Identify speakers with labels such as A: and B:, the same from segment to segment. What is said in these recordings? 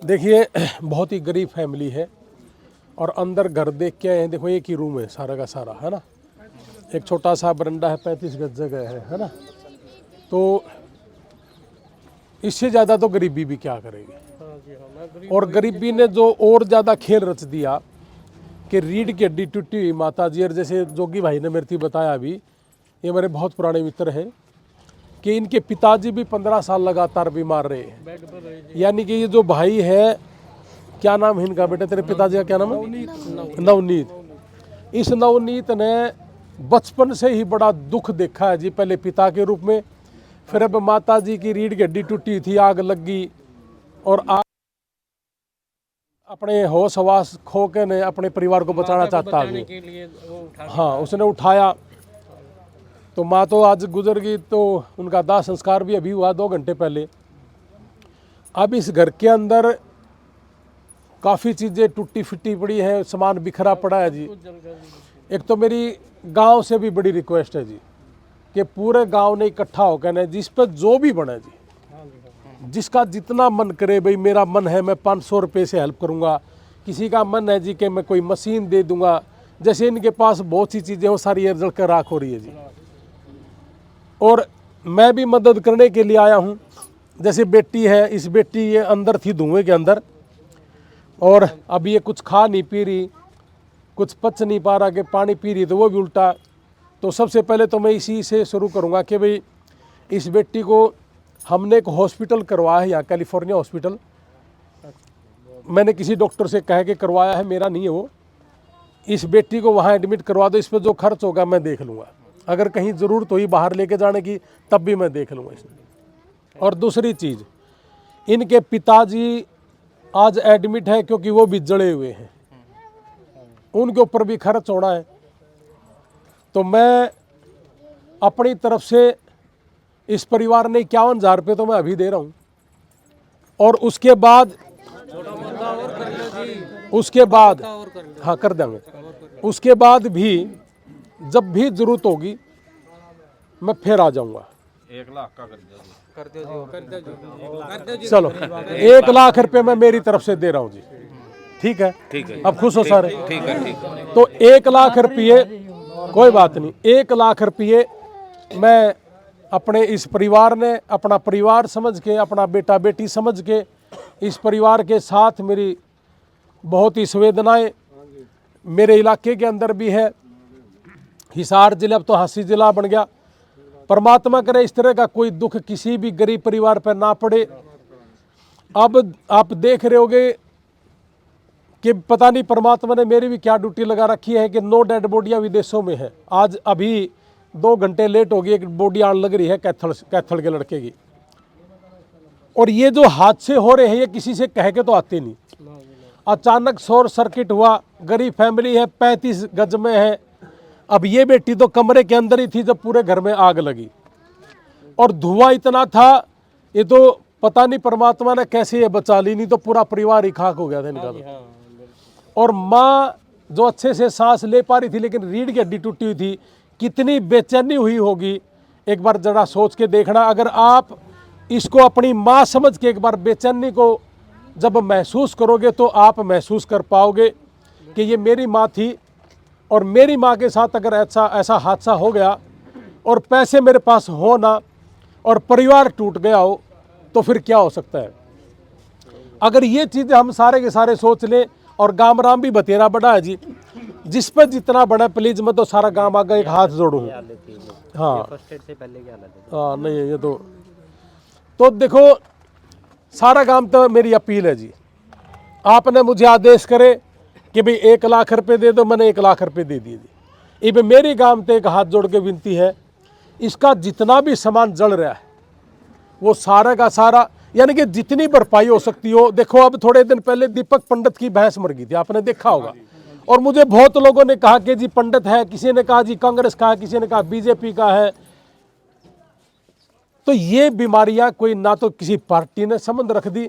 A: देखिए बहुत ही गरीब फैमिली है और अंदर घर देख के आए हैं। देखो एक ही रूम है सारा का सारा, है ना। एक छोटा सा बरंडा है, 35 गज जगह है ना। तो इससे ज़्यादा तो गरीबी भी क्या करेगी। और गरीबी ने जो और ज़्यादा खेल रच दिया कि रीढ़ की हड्डी टूटी हुई माता जी, और जैसे जोगी भाई ने मेरे को बताया अभी, ये मेरे बहुत पुराने मित्र हैं कि इनके पिताजी भी 15 साल लगातार बीमार रहे हैं। यानी कि ये जो भाई है, क्या नाम है इनका बेटा, तेरे पिताजी का क्या नाम है? नवनीत। इस नवनीत ने बचपन से ही बड़ा दुख देखा है जी, पहले पिता के रूप में, फिर अब माता जी की रीढ़ की हड्डी टूटी थी, आग लग गई और अपने होश हवास खो के ने अपने परिवार को बचाना चाहता है। हाँ, उसने उठाया तो माँ तो आज गुजर गई, तो उनका दाह संस्कार भी अभी हुआ 2 घंटे पहले। अब इस घर के अंदर काफ़ी चीज़ें टूटी फिटी पड़ी है, सामान बिखरा पड़ा है जी। एक तो मेरी गांव से भी बड़ी रिक्वेस्ट है जी कि पूरे गांव ने इकट्ठा होकर ना, जिस पर जो भी बने जी, जिसका जितना मन करे, भाई मेरा मन है मैं 500 रुपये से हेल्प करूंगा, किसी का मन है जी कि मैं कोई मशीन दे दूंगा, जैसे इनके पास बहुत सी चीज़ें वो सारी जल कर राख हो रही है जी। और मैं भी मदद करने के लिए आया हूँ। जैसे बेटी है, इस बेटी ये अंदर थी धुएं के अंदर, और अब ये कुछ खा नहीं पी रही, कुछ पच नहीं पा रहा, कि पानी पी रही तो वो भी उल्टा। तो सबसे पहले तो मैं इसी से शुरू करूँगा कि भाई इस बेटी को हमने एक हॉस्पिटल करवाया है यहाँ, कैलिफोर्निया हॉस्पिटल। मैंने किसी डॉक्टर से कह के करवाया है, मेरा नहीं है वो। इस बेटी को वहाँ एडमिट करवा दो, इस पर जो खर्च होगा मैं देख लूँगा, अगर कहीं ज़रूरत हुई बाहर लेके जाने की तब भी मैं देख लूँगा इसमें। और दूसरी चीज़, इनके पिताजी आज एडमिट है क्योंकि वो भी जड़े हुए हैं, उनके ऊपर भी खर्च होना है। तो मैं अपनी तरफ से, इस परिवार ने 51,000 रुपये तो मैं अभी दे रहा हूँ, और उसके बाद हाँ कर देंगे। उसके बाद भी जब भी जरूरत होगी मैं फिर आ जाऊंगा।
B: 1 लाख का कर दो जी।
A: चलो 1 लाख रुपए मैं मेरी तरफ से दे रहा हूँ जी। ठीक है,
B: ठीक है।
A: अब खुश हो सारे?
B: ठीक है।
A: तो 1 लाख रुपये, कोई बात नहीं, 1 लाख रुपये मैं अपने इस परिवार ने अपना परिवार समझ के, अपना बेटा बेटी समझ के, इस परिवार के साथ मेरी बहुत ही संवेदनाएं मेरे इलाके के अंदर भी है। हिसार जिला अब तो हांसी जिला बन गया। परमात्मा करे इस तरह का कोई दुख किसी भी गरीब परिवार पर ना पड़े। अब आप देख रहे होगे कि पता नहीं परमात्मा ने मेरी भी क्या ड्यूटी लगा रखी है कि 9 डेड बॉडियां विदेशों में है। आज अभी 2 घंटे लेट हो गई, एक बॉडी आने लग रही है कैथल के लड़के की। और ये जो हादसे हो रहे हैं ये किसी से कह के तो आते नहीं। अचानक शॉर्ट सर्किट हुआ, गरीब फैमिली है, 35 गज में है। अब ये बेटी तो कमरे के अंदर ही थी जब पूरे घर में आग लगी, और धुआं इतना था, ये तो पता नहीं परमात्मा ने कैसे ये बचा ली, नहीं तो पूरा परिवार ही खाक हो गया था इनका तो। और माँ जो अच्छे से सांस ले पा रही थी, लेकिन रीढ़ की हड्डी टूटी हुई थी, कितनी बेचैनी हुई होगी एक बार जरा सोच के देखना। अगर आप इसको अपनी माँ समझ के एक बार बेचैनी को जब महसूस करोगे तो आप महसूस कर पाओगे कि ये मेरी माँ थी, और मेरी माँ के साथ अगर ऐसा हादसा हो गया और पैसे मेरे पास हो ना और परिवार टूट गया हो तो फिर क्या हो सकता है। अगर ये चीज़ें हम सारे के सारे सोच लें, और गाम राम भी बतेरा बड़ा है जी, जिस पर जितना बड़ा प्लीज मैं तो सारा गांव आगे एक हाथ जोड़ूं। हाँ हाँ, नहीं ये तो देखो सारा गांव तो मेरी अपील है जी, आपने मुझे आदेश करे कि भाई 1 लाख रुपए दे दो, मैंने 1 लाख रुपए दे दिए जी। ये मेरी गांव तो एक हाथ जोड़ के विनती है, इसका जितना भी सामान जल रहा है वो सारा का सारा, यानी कि जितनी भरपाई हो सकती हो। देखो अब थोड़े दिन पहले दीपक पंडित की भैंस मर गई थी, आपने देखा होगा, और मुझे बहुत लोगों ने कहा कि जी पंडित है, किसी ने कहा जी कांग्रेस का है, किसी ने कहा बीजेपी का है। तो ये बीमारियां कोई ना तो किसी पार्टी ने संबंध रख दी,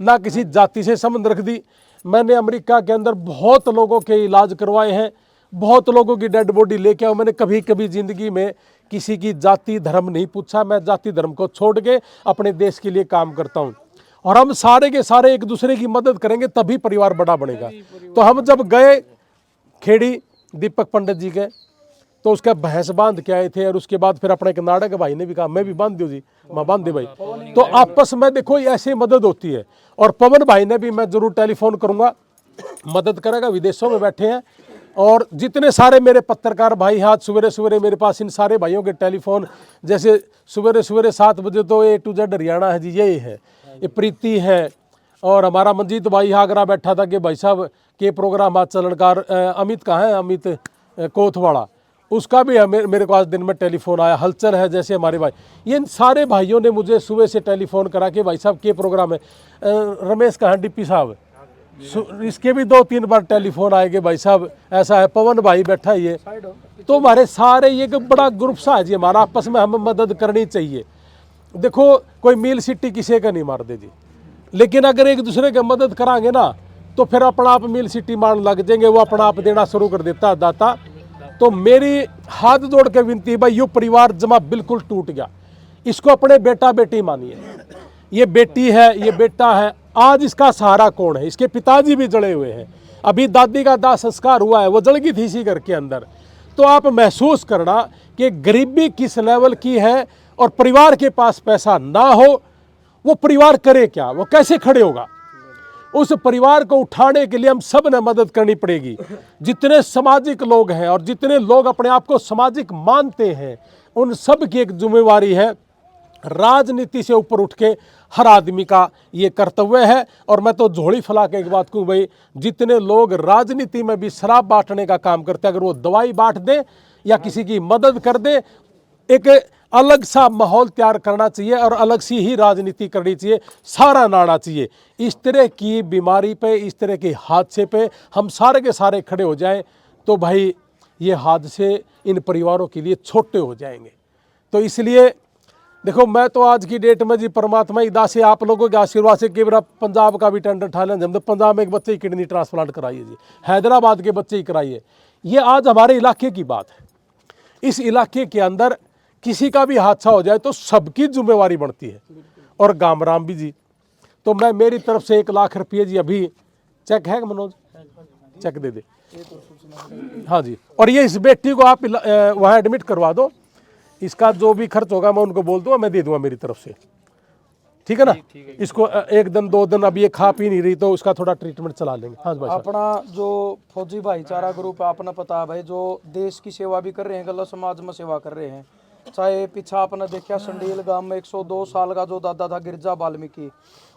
A: ना किसी जाति से संबंध रख दी। मैंने अमेरिका के अंदर बहुत लोगों के इलाज करवाए हैं, बहुत लोगों की डेड बॉडी लेके आओ। मैंने कभी कभी जिंदगी में किसी की जाति धर्म नहीं पूछा, मैं जाति धर्म को छोड़ के अपने देश के लिए काम करता हूँ। और हम सारे के सारे एक दूसरे की मदद करेंगे तभी परिवार बड़ा बनेगा। तो हम जब गए खेड़ी दीपक पंडित जी के, तो उसका भैंस बांध के आए थे, और उसके बाद फिर अपने कनाडा के भाई ने भी कहा मैं भी बांध दो जी, मैं बांध दे भाई। तो आपस में देखो ऐसी मदद होती है। और पवन भाई ने भी मैं जरूर टेलीफोन करूंगा, मदद करेगा, विदेशों में बैठे हैं। और जितने सारे मेरे पत्रकार भाई हैं, आज सवेरे सवेरे मेरे पास इन सारे भाइयों के टेलीफोन, जैसे सवेरे सवेरे 7 बजे तो A to Z हरियाणा है जी, यही है, ये प्रीति है, और हमारा मंजीत भाई आगरा बैठा था कि भाई साहब के प्रोग्राम आज चलनकार, अमित कहाँ है, अमित कोथवाड़ा, उसका भी मेरे को आज दिन में टेलीफोन आया। हलचल है जैसे हमारे भाई, ये इन सारे भाइयों ने मुझे सुबह से टेलीफोन करा कि भाई साहब के प्रोग्राम है। रमेश कहाँ, डिप्टी साहब, इसके भी 2-3 बार टेलीफोन आए कि भाई साहब ऐसा है, पवन भाई बैठा है ये। तो हमारे सारे ये एक बड़ा ग्रुप सा है जी हमारा, आपस में हमें मदद करनी चाहिए। देखो कोई मील सिटी किसी का नहीं मार दे जी, लेकिन अगर एक दूसरे की मदद करांगे ना तो फिर अपना आप मील सिटी मान लग जाएंगे, वो अपना आप देना शुरू कर देता है दाता। तो मेरी हाथ जोड़ के विनती भाई, यो परिवार जमा बिल्कुल टूट गया, इसको अपने बेटा बेटी मानिए। ये बेटी है, ये बेटा है, आज इसका सहारा कौन है? इसके पिताजी भी जड़े हुए हैं, अभी दादी का दाह संस्कार हुआ है, वो जल गई थी इसी घर के अंदर। तो आप महसूस करना कि गरीबी किस लेवल की है, और परिवार के पास पैसा ना हो, वो परिवार करे क्या, वो कैसे खड़े होगा? उस परिवार को उठाने के लिए हम सब ने मदद करनी पड़ेगी। जितने सामाजिक लोग हैं और जितने लोग अपने आप को सामाजिक मानते हैं, उन सब की एक जिम्मेवारी है। राजनीति से ऊपर उठ के हर आदमी का ये कर्तव्य है। और मैं तो झोली फैला के एक बात कहूँ भाई, जितने लोग राजनीति में भी शराब बांटने का काम करते हैं, अगर वो दवाई बांट दे या किसी की मदद कर दे, एक अलग सा माहौल तैयार करना चाहिए और अलग सी ही राजनीति करनी चाहिए, सारा नाड़ा चाहिए। इस तरह की बीमारी पे, इस तरह के हादसे पे हम सारे के सारे खड़े हो जाएं तो भाई ये हादसे इन परिवारों के लिए छोटे हो जाएंगे। तो इसलिए देखो, मैं तो आज की डेट में जी परमात्मा इदा से आप लोगों के आशीर्वाद से कि पंजाब का भी टेंडर ठा लें, जब पंजाब में एक बच्चे की किडनी ट्रांसप्लांट कराइए जी, हैदराबाद के बच्चे ही कराइए। ये आज हमारे इलाके की बात है। इस इलाके के अंदर किसी का भी हादसा हो जाए तो सबकी जिम्मेवारी बढ़ती है, और गामराम भी जी। तो मैं मेरी तरफ से 1 लाख रुपये जी, अभी चेक है मनोज, चेक दे दे, हाँ जी। और ये इस बेटी को आप वहाँ एडमिट करवा दो, इसका जो भी खर्च होगा मैं उनको बोल दूंगा, मैं दे दूंगा मेरी तरफ से, ठीक है ना? इसको 1 दिन 2 दिन, अब ये खा पी नहीं रही तो उसका थोड़ा ट्रीटमेंट चला लेंगे। हाँ भाई,
C: अपना जो फौजी भाईचारा ग्रुप है, अपना पता है भाई, जो देश की सेवा भी कर रहे हैं, गलत समाज में सेवा कर रहे हैं। चाहे पीछा आपने देखा संडील गांव में 102 साल का जो दादा था गिरजा वाल्मीकि,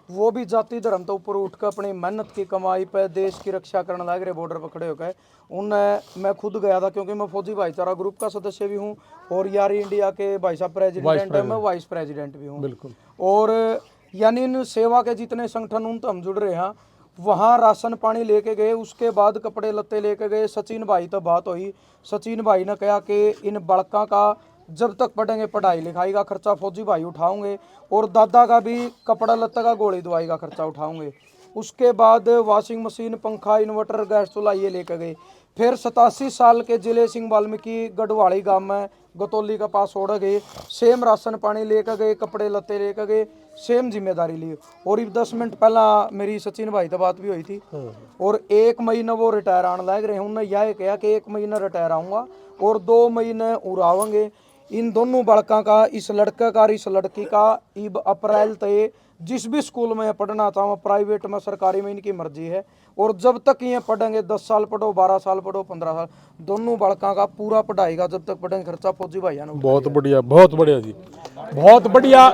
C: वो भी जाति धर्म तो ऊपर उठकर अपनी मेहनत की कमाई पे देश की रक्षा करने लग रहे, बॉर्डर पर खड़े होकर। उन्हें मैं खुद गया था, क्योंकि मैं फौजी भाईचारा ग्रुप का सदस्य भी हूँ, और यार इंडिया के भाई साहब प्रेसिडेंट है, मैं वाइस प्रेसिडेंट भी हूँ।
A: बिल्कुल।
C: और यानी इन सेवा के जितने संगठन उन तो हम जुड़ रहे हैं। वहाँ राशन पानी लेके गए, उसके बाद कपड़े लत्ते लेके गए। सचिन भाई तो बात हुई, सचिन भाई ने कहा कि इन बड़का का जब तक पढ़ेंगे पढ़ाई लिखाई का खर्चा फौजी भाई उठाऊंगे, और दादा का भी कपड़ा लत्ता का गोली दवाई का खर्चा उठाऊंगे। उसके बाद वॉशिंग मशीन, पंखा, इन्वर्टर, गैस चूल्हा ये लेकर गए। फिर 87 साल के जिले सिंह वाल्मीकि गढ़वाड़ी गांव में गतौली का पास छोड़ गए, सेम राशन पानी लेकर गए, कपड़े लत्ते लेकर गए, सेम जिम्मेदारी ली। और 10 मिनट पहला मेरी सचिन भाई तो बात भी हुई थी, और 1 महीना वो रिटायर आने लग रहे हैं। उन्होंने यह कहा कि 1 महीना रिटायर आऊँगा और 2 महीने उड़ावेंगे। इन दोनों बड़का का, इस लड़के का, इस लड़की का, इब अप्रैल तय जिस भी स्कूल में पढ़ना चाहो, प्राइवेट में, सरकारी में, इनकी मर्जी है। और जब तक ये पढ़ेंगे, 10 साल पढ़ो, 12 साल पढ़ो, 15 साल, दोनों बड़का का पूरा पढ़ाई का जब तक पढ़ेंगे खर्चा फौजी भाइयों ने।
A: बहुत बढ़िया, बहुत बढ़िया जी, बहुत बढ़िया,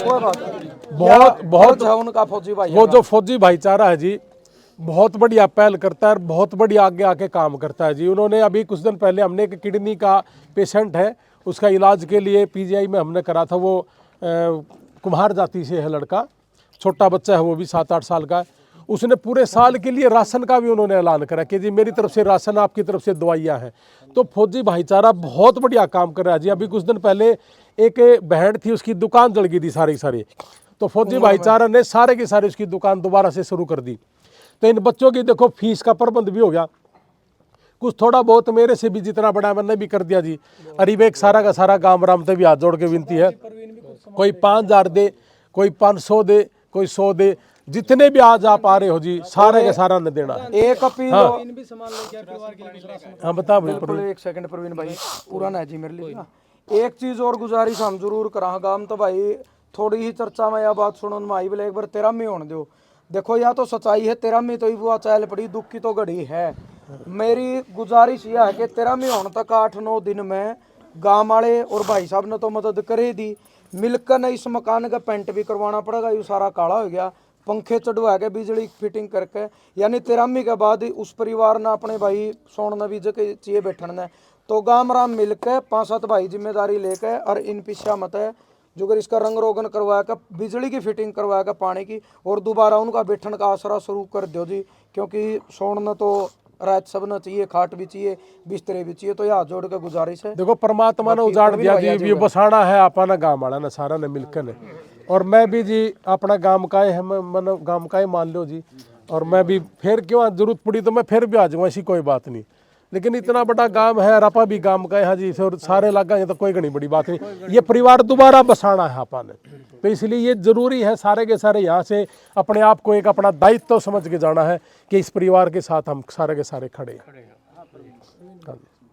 A: बहुत
C: है उनका फौजी भाई।
A: वो जो फौजी भाईचारा है जी, बहुत बढ़िया पहल करता है, बहुत बढ़िया आगे आके काम करता है जी। उन्होंने अभी कुछ दिन पहले, हमने एक किडनी का पेशेंट है, उसका इलाज के लिए पीजीआई में हमने करा था। वो कुम्हार जाति से है लड़का, छोटा बच्चा है, वो भी 7-8 साल का है। उसने पूरे साल के लिए राशन का भी उन्होंने ऐलान करा कि जी मेरी तरफ से राशन, आपकी तरफ से दवाइयाँ हैं। तो फौजी भाईचारा बहुत बढ़िया काम कर रहा है जी। अभी कुछ दिन पहले एक बहन थी, उसकी दुकान जल गई थी सारी, तो फौजी भाईचारा ने सारे के सारे उसकी दुकान दोबारा से शुरू कर दी। तो इन बच्चों की देखो फीस का प्रबंध भी हो गया, कुछ थोड़ा बहुत मेरे से भी जितना बड़ा मैंने भी कर दिया जी। अरीब एक सारा का सारा गाँव राम से भी हाथ जोड़ के विनती है, कोई 5,000 दे, कोई 500 दे, कोई 100 दे, जितने भी आज आप आ रहे हो जी सारे का सारा ने देना है।
C: एक अपील
A: हाँ बता भाई
C: बिल्कुल, एक सेकंड प्रवीण भाई, पूरा ना जी मेरे लिए ना एक चीज और गुजारिश हम जरूर करा गाम तो भाई थोड़ी ही चर्चा में यह बात सुनो माई बोले एक बार तेरा में होने दो। देखो या तो सच्चाई है, तेरा में तो ही बुआ चल पड़ी, दुख की तो घड़ी है। मेरी गुजारिश यह है कि तेरा में होने तक 8-9 दिन में गांव वाले और भाई साहब ने तो मदद करे दी, मिलकर न इस मकान का पेंट भी करवाना पड़ेगा, ये सारा काला हो गया, पंखे चढ़वा के बिजली फिटिंग करके, यानी तिरामी के बाद उस परिवार ने अपने भाई सोन भी जगह चाहिए बैठन ने, तो गाम राम मिलकर 5-7 भाई जिम्मेदारी लेकर और इन पिछा मत है जो अगर इसका रंग रोगन करवाया कर, बिजली की फिटिंग करवाया कर, पानी की, और दोबारा उनका बैठन का आसरा शुरू कर दो जी, क्योंकि सोन न तो रात सब न चाहिए, खाट भी चाहिए, बिस्तरे भी चाहिए, तो यह हाथ जोड़ के गुजारिश है।
A: देखो परमात्मा ने उजाड़ दिया जी, ये बसाना है अपना गांव वाला ने सारा ने मिलकर ने, और मैं भी जी अपना गांव का है, मन गांव का ही मान लो जी, और मैं भी फिर क्यों जरूरत पड़ी तो मैं फिर भी आ जाऊँ, ऐसी कोई बात नहीं। लेकिन इतना बड़ा गांव है, रपा भी गांव का है जी, और सारे लगा ये तो कोई घनी बड़ी बात नहीं, ये परिवार दोबारा बसाना है आपा ने, तो इसलिए ये जरूरी है सारे के सारे यहाँ से अपने आप को एक अपना दायित्व तो समझ के जाना है कि इस परिवार के साथ हम सारे के सारे खड़े हैं।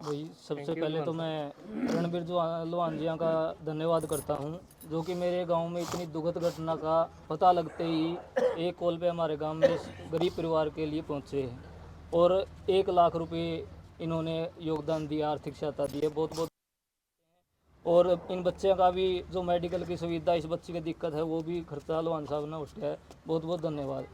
D: वही सबसे पहले तो मैं रणबीर लोहान जी का धन्यवाद करता हूँ, जो कि मेरे गांव में इतनी दुखद घटना का पता लगते ही एक कॉल पे हमारे गांव में इस गरीब परिवार के लिए पहुँचे हैं, और 1 लाख रुपए इन्होंने योगदान दिया, आर्थिक सहायता दी है, बहुत बहुत। और इन बच्चे का भी जो मेडिकल की सुविधा इस बच्चे की दिक्कत है वो भी खर्चा लोहान साहब ने उठाया है, बहुत बहुत धन्यवाद।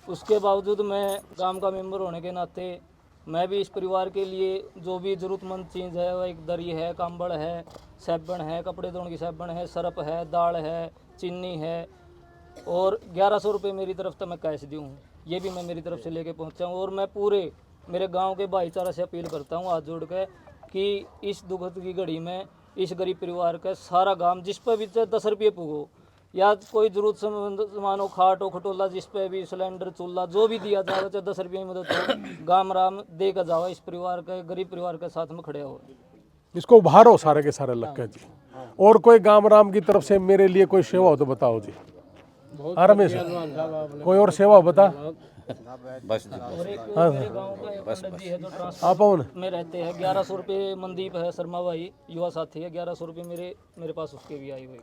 D: उसके बावजूद मैं गांव का मेंबर होने के नाते मैं भी इस परिवार के लिए जो भी ज़रूरतमंद चीज़ है, वह एक दरी है, कंबल है, साबुन है, कपड़े धोने की साबुन है, सरफ है, दाल है, चीनी है, और 1100 रुपये मेरी तरफ से मैं कैश दी हूँ, ये भी मैं मेरी तरफ से लेके पहुँचा हूँ। और मैं पूरे मेरे गांव के भाईचारा से अपील करता हूँ हाथ जोड़ के कि इस दुखद की घड़ी में इस गरीब परिवार का सारा गांव, जिस पर भी 10 रुपये पुगो या कोई जरूरत सामान हो, खाट हो, खटोला, जिस पे भी सिलेंडर, चूल्हा, जो भी दिया जाए चाहे 10 रुपये की मदद हो, गाम राम दे कर जाओ, इस परिवार के गरीब परिवार के साथ में खड़े हो,
A: इसको उभारो सारे के सारे लग के जी। और कोई गांव राम की तरफ से मेरे लिए कोई सेवा हो तो बताओ जी, रमेश कोई और सेवा बता।
B: बस
D: और एक मेरे गांव का एक पंडित जी है जो ट्रांसपोर्ट में रहते हैं, 1100 रुपये मनदीप है शर्मा भाई, युवा साथी है, 1100 रुपये मेरे पास उसके भी आई हुई।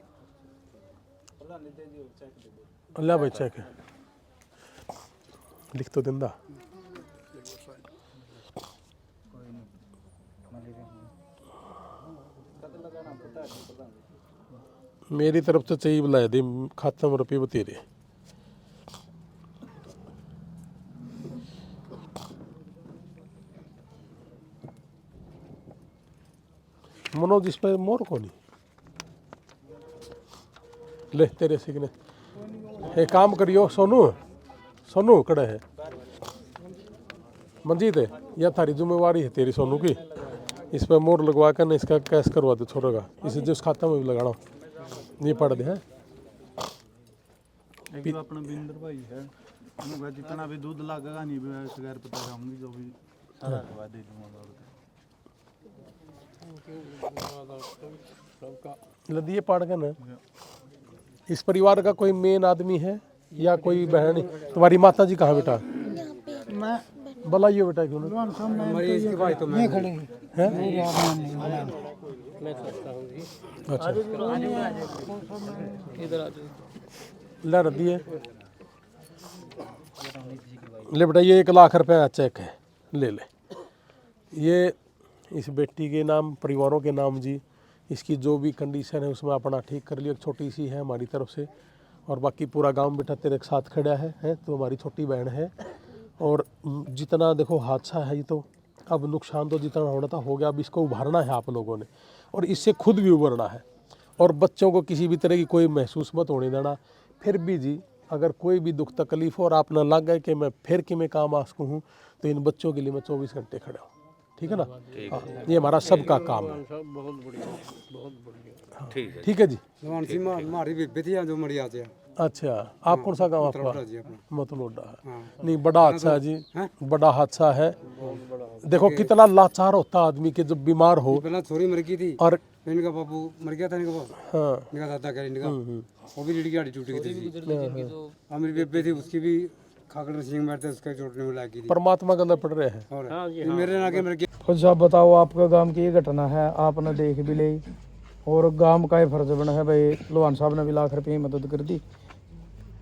A: अल्लाह भाई चेक है, लिख तो दिंदा। मेरी तरफ से चाहिए बुलाया दी, खाता में रुपये बतेरे। मनोज इस पर मोर को नहीं ले तेरे सिग्ने एक काम करियो, सोनू कड़ा है मंजीत है, यह थारी जिम्मेवारी है तेरी सोनू की, इस पर मोर लगवा कर ना इसका कैश करवा दे छोड़ेगा, इसे जो उस खाता में भी लगाना ये पड़ दे है।
E: एक अपना बिंदर भाई है, उनका जितना भी दूध लगेगा नहीं बगैर पता रहूंगी, जो भी सारा करवा दे दूंगा।
A: लदिए पाड़ का ना, इस परिवार का कोई मेन आदमी है या कोई बहन? तुम्हारी माता जी कहाँ बेटा? बुलाइए बेटा क्यों ना,
C: मैं खड़े
A: हैं? अच्छा
D: इधर आ जाओ।
A: ले रदिए ले बेटा, ये 1 लाख रुपया चेक है, ले ये इस बेटी के नाम, परिवारों के नाम जी। इसकी जो भी कंडीशन है उसमें अपना ठीक कर लियो, एक छोटी सी है हमारी तरफ से, और बाकी पूरा गांव बेटा तेरे साथ खड़ा है तो हमारी छोटी बहन है। और जितना देखो हादसा है, ये तो अब नुकसान तो जितना होना था हो गया, अब इसको उभारना है आप लोगों ने, और इससे खुद भी उभरना है, और बच्चों को किसी भी तरह की कोई महसूस मत होने देना। फिर भी जी अगर कोई भी दुख तकलीफ हो और आप ना लग गए कि मैं फिर कि मैं काम आ सकूँ हूँ, तो इन बच्चों के लिए मैं 24 घंटे खड़ा हूँ, ठीक है ना? हाँ, ये हमारा सबका काम है। ठीक है जी।
F: हमारी भी बेटियां जो मरी आते हैं।
A: अच्छा, आप कौन सा गाँव आपका?
F: जी अपना
A: मतलोडा है। नहीं, बड़ा हादसा है जी, बड़ा हादसा है। देखो कितना लाचार होता आदमी के जब बीमार हो
F: पहला छोरी मर गई थी
A: और
F: इनका बापू मर गया था, इनका बाप
A: हाँ
F: इनका दादा कह इनका वो भी रीढ़ की हड्डी टूट गई थी।
D: गुजर गई जिनकी जो
F: मेरी बेबे थी उसकी भी खाकर सिंह बैठते उसका चोटने में लगी थी।
A: परमात्मा गला पड़ रहे हैं।
F: और ये मेरे आगे मर गया।
C: खुद साहब बताओ, आपका गांव की ये घटना है, आपने देख भी ली और गांव का ही फर्ज बना है भाई, लोहान साहब ने भी लाख रुपये की मदद कर दी,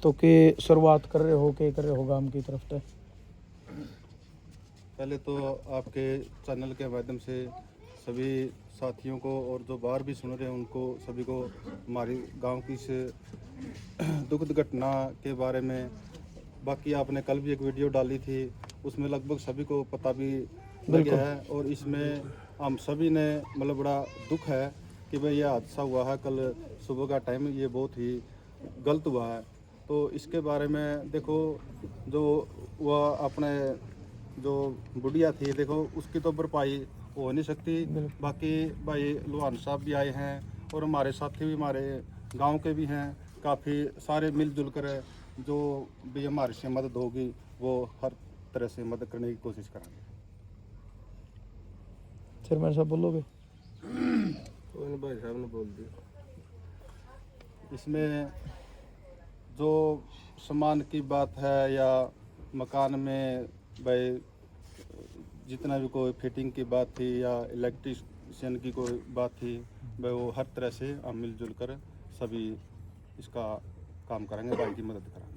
C: तो के शुरुआत कर रहे हो, के कर रहे हो गांव की तरफ से?
E: पहले तो आपके चैनल के माध्यम से सभी साथियों को और जो बाहर भी सुन रहे हैं उनको सभी को हमारी गांव की इस दुखद घटना के बारे में, बाकी आपने कल भी एक वीडियो डाली थी उसमें लगभग सभी को पता भी लग गया है। और इसमें हम सभी ने मतलब बड़ा दुख है कि भाई यह हादसा हुआ है कल सुबह का टाइम, ये बहुत ही गलत हुआ है। तो इसके बारे में देखो, जो वह अपने जो बुढ़िया थी देखो उसकी तो भरपाई हो नहीं सकती। बाकी भाई लोहान साहब भी आए हैं और हमारे साथी भी हमारे गांव के भी हैं, काफ़ी सारे मिलजुल कर जो भी हमारे से मदद होगी वो हर तरह से मदद करने की कोशिश करेंगे।
C: चेयरमैन साहब बोलोगे?
B: भाई साहब ने बोल दिया।
E: इसमें जो सामान की बात है या मकान में भाई जितना भी कोई फिटिंग की बात थी या इलेक्ट्रिशियन की कोई बात थी भाई, वो हर तरह से हम मिलजुल कर सभी इसका काम करेंगे, भाई की मदद करेंगे।